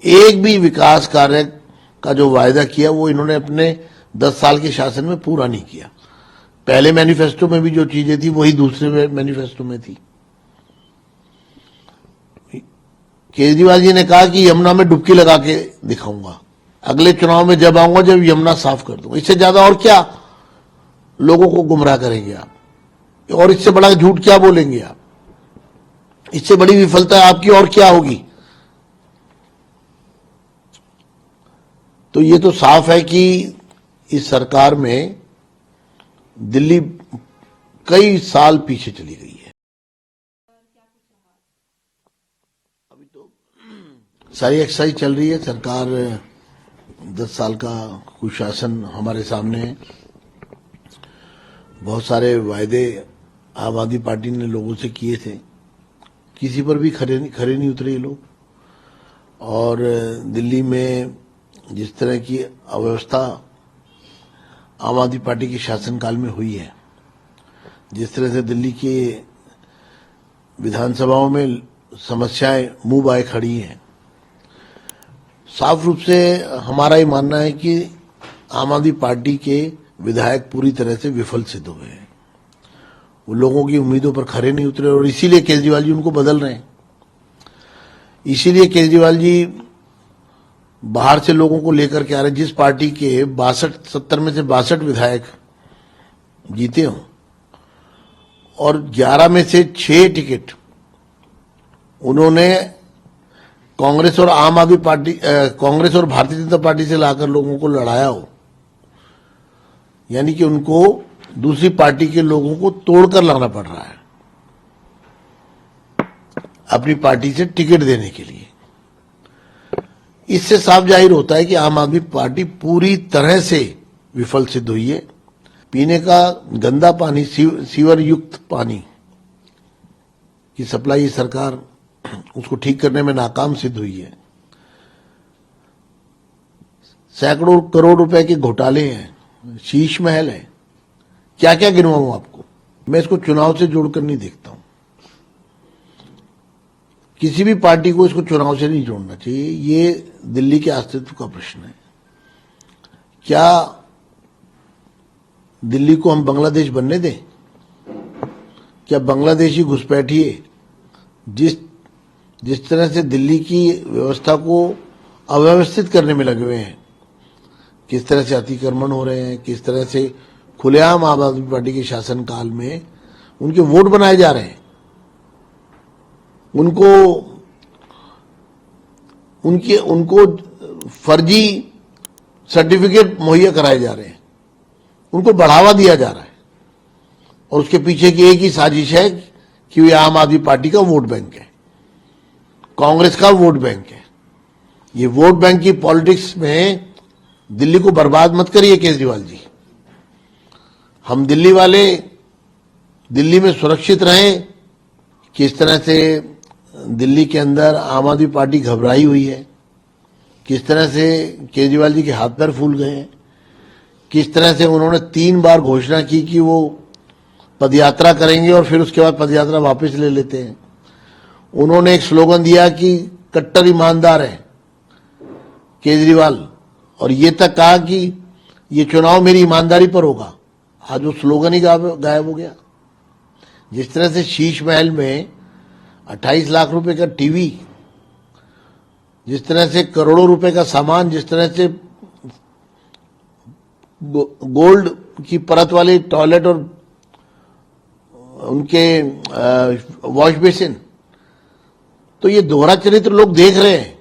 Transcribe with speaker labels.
Speaker 1: एक भी विकास कार्य का जो वायदा किया वो इन्होंने अपने 10 साल के शासन में पूरा नहीं किया। पहले मैनिफेस्टो में भी जो चीजें थी वही दूसरे मैनिफेस्टो में थी। केजरीवाल जी ने कहा कि यमुना में डुबकी लगा के दिखाऊंगा, अगले चुनाव में जब आऊंगा जब यमुना साफ कर दूंगा। इससे ज्यादा और क्या लोगों को गुमराह करेंगे आप, और इससे बड़ा झूठ क्या बोलेंगे आप? इससे बड़ी विफलता आपकी और क्या होगी? तो ये तो साफ है कि इस सरकार में दिल्ली कई साल पीछे चली गई है। अभी तो सारी एक्सरसाइज चल रही है। सरकार 10 साल का कुशासन हमारे सामने है। बहुत सारे वायदे आम आदमी पार्टी ने लोगों से किए थे, किसी पर भी खरे नहीं उतरे ये लोग। और दिल्ली में जिस तरह की अव्यवस्था आम आदमी पार्टी के शासनकाल में हुई है, जिस तरह से दिल्ली के विधानसभाओं में समस्याएं मुंह बाए खड़ी हैं, साफ रूप से हमारा ये मानना है कि आम आदमी पार्टी के विधायक पूरी तरह से विफल सिद्ध हुए हैं। वो लोगों की उम्मीदों पर खरे नहीं उतरे और इसीलिए केजरीवाल जी उनको बदल रहे हैं। इसीलिए केजरीवाल जी बाहर से लोगों को लेकर के आ रहे हैं। जिस पार्टी के 62-70 में से 62 विधायक जीते हों और 11 में से 6 टिकट उन्होंने कांग्रेस और आम आदमी पार्टी, कांग्रेस और भारतीय जनता पार्टी से लाकर लोगों को लड़ाया हो, यानी कि उनको दूसरी पार्टी के लोगों को तोड़कर लाना पड़ रहा है अपनी पार्टी से टिकट देने के लिए। इससे साफ जाहिर होता है कि आम आदमी पार्टी पूरी तरह से विफल सिद्ध हुई है। पीने का गंदा पानी, सीवर युक्त पानी की सप्लाई सरकार उसको ठीक करने में नाकाम सिद्ध हुई है। सैकड़ों करोड़ रुपए के घोटाले हैं, शीश महल है, क्या क्या गिनवाऊं आपको। मैं इसको चुनाव से जोड़कर नहीं देखता हूं। किसी भी पार्टी को इसको चुनाव से नहीं जोड़ना चाहिए। ये दिल्ली के अस्तित्व का प्रश्न है। क्या दिल्ली को हम बांग्लादेश बनने दें? क्या बांग्लादेशी घुसपैठिए जिस तरह से दिल्ली की व्यवस्था को अव्यवस्थित करने में लगे हुए हैं, किस तरह से अतिक्रमण हो रहे हैं, किस तरह से खुलेआम आम आदमी पार्टी के शासनकाल में उनके वोट बनाए जा रहे हैं, उनको फर्जी सर्टिफिकेट मुहैया कराए जा रहे हैं, उनको बढ़ावा दिया जा रहा है। और उसके पीछे की एक ही साजिश है कि ये आम आदमी पार्टी का वोट बैंक है, कांग्रेस का वोट बैंक है। ये वोट बैंक की पॉलिटिक्स में दिल्ली को बर्बाद मत करिए केजरीवाल जी। हम दिल्ली वाले दिल्ली में सुरक्षित रहें। किस तरह से दिल्ली के अंदर आम आदमी पार्टी घबराई हुई है, किस तरह से केजरीवाल जी के हाथ पैर फूल गए हैं, किस तरह से उन्होंने 3 बार घोषणा की कि वो पदयात्रा करेंगे और फिर उसके बाद पदयात्रा वापस ले लेते हैं। उन्होंने एक स्लोगन दिया कि कट्टर ईमानदार है केजरीवाल, और ये तक कहा कि ये चुनाव मेरी ईमानदारी पर होगा। आज वो स्लोगन ही गायब हो गया। जिस तरह से शीश महल में 28 लाख रुपए का टीवी, जिस तरह से करोड़ों रुपए का सामान, जिस तरह से गोल्ड की परत वाले टॉयलेट और उनके वॉश बेसिन, तो ये दोहरा चरित्र लोग देख रहे हैं।